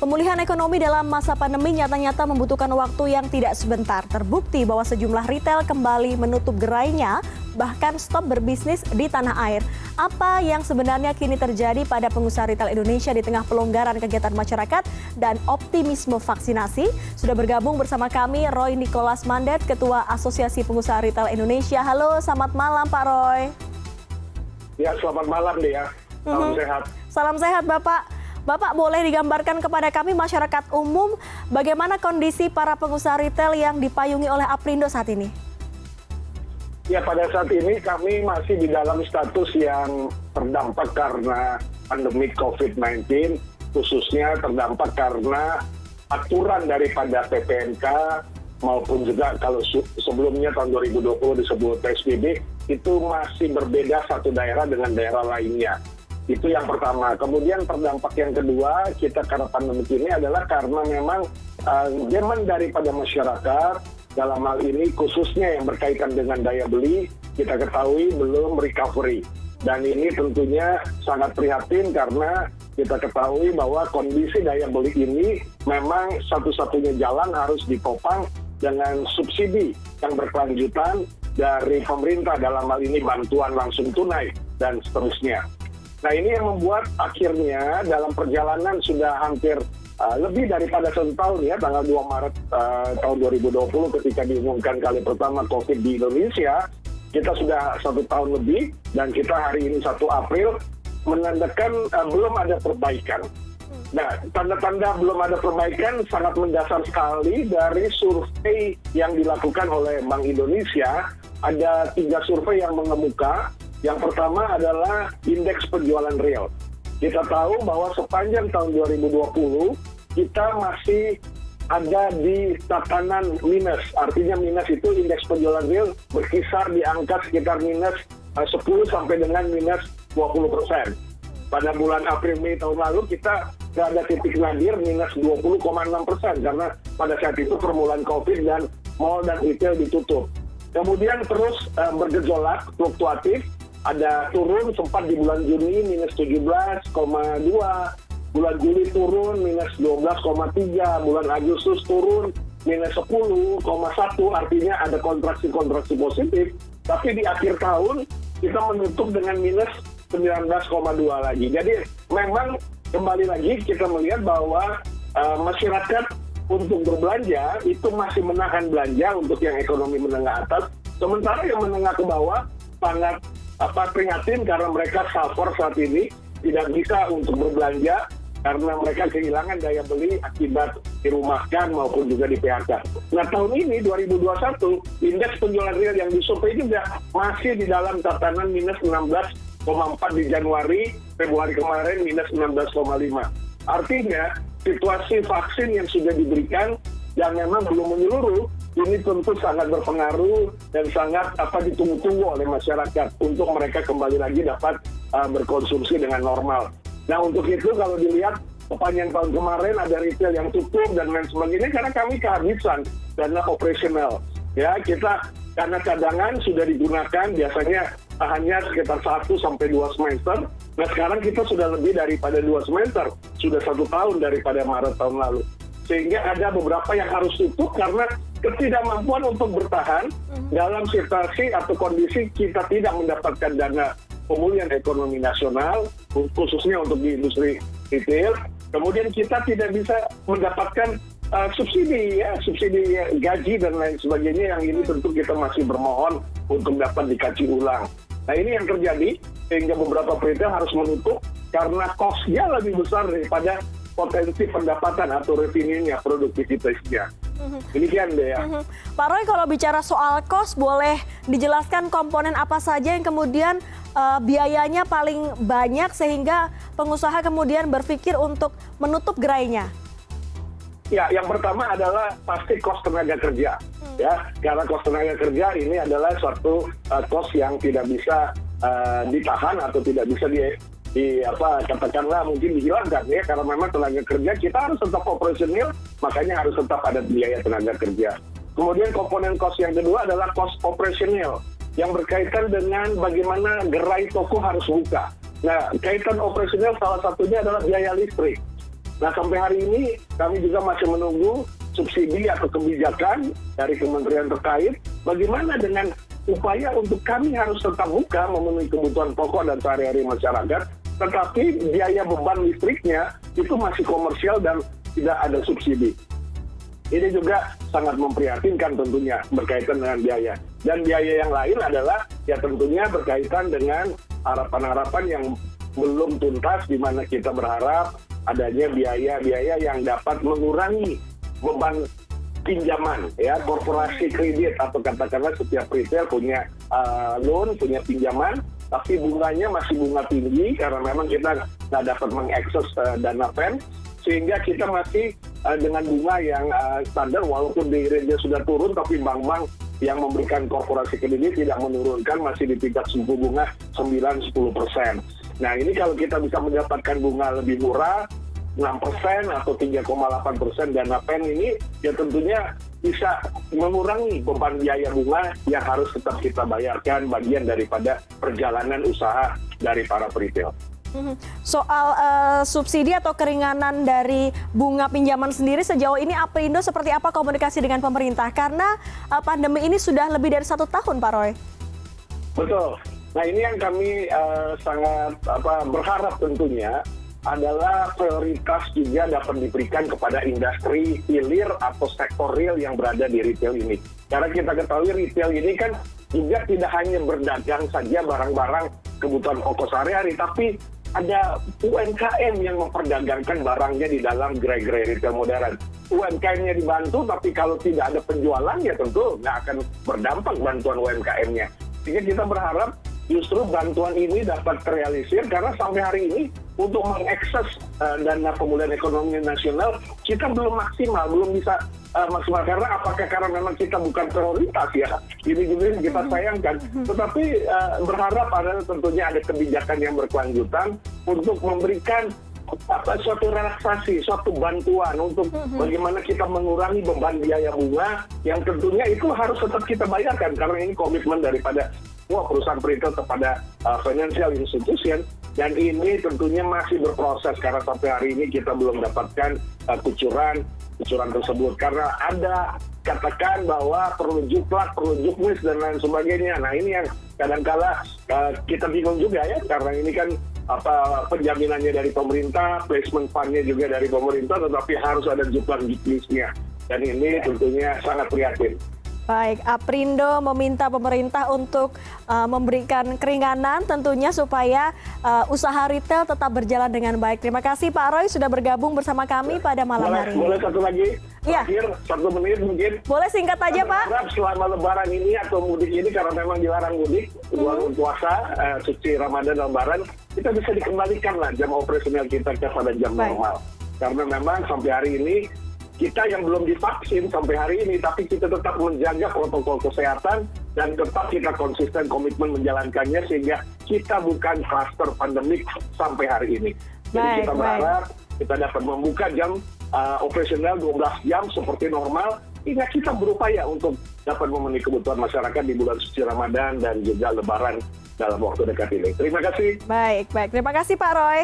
Pemulihan ekonomi dalam masa pandemi nyata-nyata membutuhkan waktu yang tidak sebentar. Terbukti bahwa sejumlah retail kembali menutup gerainya, bahkan stop berbisnis di tanah air. Apa yang sebenarnya kini terjadi pada pengusaha retail Indonesia di tengah pelonggaran kegiatan masyarakat dan optimisme vaksinasi? Sudah bergabung bersama kami Roy Nicholas Mandet, Ketua Asosiasi Pengusaha Retail Indonesia. Halo, selamat malam Pak Roy. Ya, selamat malam Dea. Salam sehat. Salam sehat Bapak. Bapak boleh digambarkan kepada kami masyarakat umum bagaimana kondisi para pengusaha retail yang dipayungi oleh Aprindo saat ini? Ya, pada saat ini kami masih di dalam status yang terdampak karena pandemi COVID-19, khususnya terdampak karena aturan daripada PPNK maupun juga kalau sebelumnya tahun 2020 disebut PSBB, itu masih berbeda satu daerah dengan daerah lainnya. Itu yang pertama. Kemudian terdampak yang kedua kita karena pandemi ini adalah karena memang demand daripada masyarakat dalam hal ini khususnya yang berkaitan dengan daya beli kita ketahui belum recovery. Dan ini tentunya sangat prihatin karena kita ketahui bahwa kondisi daya beli ini memang satu-satunya jalan harus ditopang dengan subsidi yang berkelanjutan dari pemerintah dalam hal ini bantuan langsung tunai dan seterusnya. Nah, ini yang membuat akhirnya dalam perjalanan sudah hampir lebih daripada 1 tahun ya, tanggal 2 Maret tahun 2020 ketika diumumkan kali pertama COVID di Indonesia, kita sudah 1 tahun lebih dan kita hari ini 1 April menandakan belum ada perbaikan. Nah, tanda-tanda belum ada perbaikan sangat mendasar sekali dari survei yang dilakukan oleh Bank Indonesia. Ada 3 survei yang mengemuka. Yang pertama adalah indeks penjualan real. Kita tahu bahwa sepanjang tahun 2020 kita masih ada di tatanan minus. Artinya minus itu indeks penjualan real berkisar di angka sekitar minus 10 sampai dengan minus 20%. Pada bulan April Mei tahun lalu kita ada titik nadir minus 20,6% karena pada saat itu permulaan COVID dan mall dan retail ditutup. Kemudian terus bergejolak, fluktuatif. Ada turun sempat di bulan Juni minus 17,2, bulan Juli turun minus 12,3, bulan Agustus turun minus 10,1, artinya ada kontraksi-kontraksi positif. Tapi di akhir tahun kita menutup dengan minus 19,2 lagi. Jadi memang kembali lagi kita melihat bahwa masyarakat untuk berbelanja itu masih menahan belanja untuk yang ekonomi menengah atas. Sementara yang menengah ke bawah sangat prihatin karena mereka suffer saat ini tidak bisa untuk berbelanja karena mereka kehilangan daya beli akibat dirumahkan maupun juga di PHK. Nah, tahun ini 2021 indeks penjualan real yang disurvei juga masih di dalam tatanan minus 16,4 di Januari, Februari kemarin minus 19,5. Artinya situasi vaksin yang sudah diberikan yang memang belum menyeluruh ini tentu sangat berpengaruh dan sangat ditunggu-tunggu oleh masyarakat untuk mereka kembali lagi dapat berkonsumsi dengan normal. Nah, untuk itu kalau dilihat sepanjang tahun kemarin ada retail yang tutup dan lain sebagainya karena kami kehabisan dana operasional. Ya, kita karena cadangan sudah digunakan biasanya hanya sekitar 1 sampai 2 semester. Nah, sekarang kita sudah lebih daripada 2 semester, sudah 1 tahun daripada Maret tahun lalu. Sehingga ada beberapa yang harus tutup karena ketidakmampuan untuk bertahan dalam situasi atau kondisi kita tidak mendapatkan dana pemulihan ekonomi nasional, khususnya untuk di industri retail. Kemudian kita tidak bisa mendapatkan subsidi gaji dan lain sebagainya yang ini tentu kita masih bermohon untuk dapat dikaji ulang. Nah, ini yang terjadi sehingga beberapa retail harus menutup karena cost-nya lebih besar daripada potensi pendapatan atau revenue-nya, produktivitasnya. Demikian deh ya. Pak Roy, kalau bicara soal cost, boleh dijelaskan komponen apa saja yang kemudian biayanya paling banyak sehingga pengusaha kemudian berpikir untuk menutup gerainya? Ya, yang pertama adalah pasti cost tenaga kerja. Ya, karena cost tenaga kerja ini adalah suatu cost yang tidak bisa ditahan atau tidak bisa katakanlah mungkin dihilangkan ya, karena memang tenaga kerja kita harus tetap operasional, makanya harus tetap ada biaya tenaga kerja. Kemudian komponen cost yang kedua adalah cost operasional yang berkaitan dengan bagaimana gerai toko harus buka. Nah, kaitan operasional salah satunya adalah biaya listrik. Nah, sampai hari ini kami juga masih menunggu subsidi atau kebijakan dari kementerian terkait. Bagaimana dengan upaya untuk kami harus tetap buka memenuhi kebutuhan pokok dan sehari-hari masyarakat, tetapi biaya beban listriknya itu masih komersial dan tidak ada subsidi. Ini juga sangat memprihatinkan tentunya berkaitan dengan biaya. Dan biaya yang lain adalah ya tentunya berkaitan dengan harapan-harapan yang belum tuntas, di mana kita berharap adanya biaya-biaya yang dapat mengurangi beban pinjaman, ya, korporasi kredit atau katakanlah setiap retail punya loan, punya pinjaman, tapi bunganya masih bunga tinggi karena memang kita nggak dapat mengakses dana pen, sehingga kita masih dengan bunga yang standar, walaupun di range sudah turun, tapi bank-bank yang memberikan korporasi kredit tidak menurunkan, masih di tingkat suku bunga 9-10%. Nah, ini kalau kita bisa mendapatkan bunga lebih murah, 6% atau 3,8% dana pen ini, ya tentunya bisa mengurangi beban biaya bunga yang harus tetap kita bayarkan, bagian daripada perjalanan usaha dari para retail. Soal subsidi atau keringanan dari bunga pinjaman sendiri, sejauh ini Aprindo seperti apa komunikasi dengan pemerintah? Karena pandemi ini sudah lebih dari 1 tahun, Pak Roy. Betul. Nah, ini yang kami sangat berharap tentunya adalah prioritas juga dapat diberikan kepada industri hilir atau sektor real yang berada di retail ini. Karena kita ketahui retail ini kan juga tidak hanya berdagang saja barang-barang kebutuhan pokok sehari-hari, tapi ada UMKM yang memperdagangkan barangnya di dalam gerai-gerai retail modern. UMKM-nya dibantu, tapi kalau tidak ada penjualan ya tentu nggak akan berdampak bantuan UMKM-nya. Sehingga kita berharap justru bantuan ini dapat terrealisir, karena sampai hari ini untuk mengakses dana pemulihan ekonomi nasional kita belum maksimal, belum bisa maksimal. Karena apakah karena memang kita bukan prioritas ya? Ini juga yang kita sayangkan. Tetapi berharap ada tentunya ada kebijakan yang berkelanjutan untuk memberikan suatu relaksasi, suatu bantuan untuk bagaimana kita mengurangi beban biaya bunga yang tentunya itu harus tetap kita bayarkan, karena ini komitmen daripada semua perusahaan retail kepada financial institution, dan ini tentunya masih berproses karena sampai hari ini kita belum dapatkan kucuran tersebut, karena ada katakan bahwa perlu juklak, perlu juknis dan lain sebagainya. Nah, ini yang kadang-kala kita bingung juga ya, karena ini kan penjaminannya dari pemerintah, placement fund-nya juga dari pemerintah, tetapi harus ada juklak juknisnya, dan ini tentunya sangat prihatin. Baik, Aprindo meminta pemerintah untuk memberikan keringanan tentunya supaya usaha retail tetap berjalan dengan baik. Terima kasih Pak Roy sudah bergabung bersama kami pada malam hari ini. Boleh satu lagi? Iya. Terakhir, 1 menit mungkin. Boleh singkat aja Pak. Harap selama lebaran ini atau mudik ini, karena memang dilarang mudik, puasa, suci Ramadan dan Lebaran, kita bisa dikembalikan lah jam operasional kita kepada jam normal. Karena memang sampai hari ini, kita yang belum divaksin sampai hari ini, tapi kita tetap menjaga protokol kesehatan dan tetap kita konsisten komitmen menjalankannya, sehingga kita bukan kluster pandemik sampai hari ini. Jadi kita berharap kita dapat membuka jam operasional 12 jam seperti normal, hingga kita berupaya untuk dapat memenuhi kebutuhan masyarakat di bulan suci Ramadan dan juga Lebaran dalam waktu dekat ini. Terima kasih. Baik. Terima kasih Pak Roy.